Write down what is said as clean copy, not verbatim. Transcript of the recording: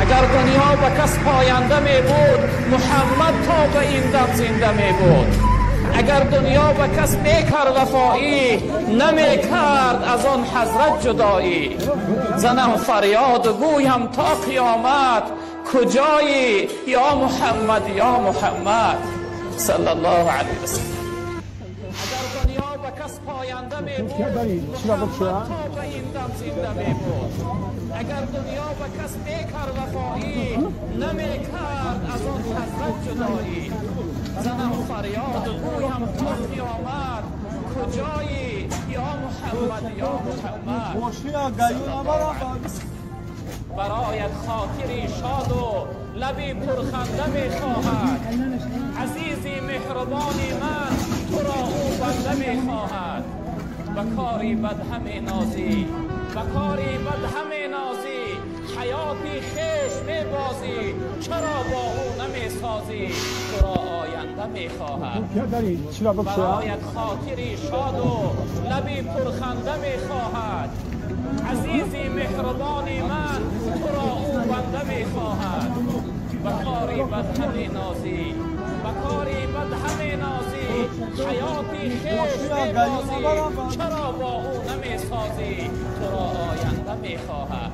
اگر دنیا به کس پاینده می بود محمد تا به این دم زنده می بود. اگر دنیا به کس میکرد وفایی نمی کرد از آن حضرت جدایی. زنم فریاد و گویم تا قیامت کجایی یا محمد یا محمد صلی الله علیه و سلم. اگر دنیا به کس پاینده می بود محمد تا به این دم زنده می بود. اگر دنیا به کس میکرد وفایی نمی کرد از آن حضرت جدایی. زنم فریاد و گویم تا قیامت کجایی یا محمد یا محمد صلی الله علیه و سلم. برایت خاطری شاد و لبی پرخنده می خواهد. عزیزی مهربانی من تو را او بنده می خواهد. و کاری بد همه نازی و کاری بد همه نازی. حیاتی خیش می بازی چرا با او نمی سازی. تو را آینده می خواهد. برایت خاطری شاد و لبی پرخنده می خواهد. عزیزی مهربانی من تو را او بنده می خواهد. و کاری بد همه نازی و کاری بد همه نازی. حیاتی خیش می بازی چرا با او نمی سازی. تو را آینده می خواهد.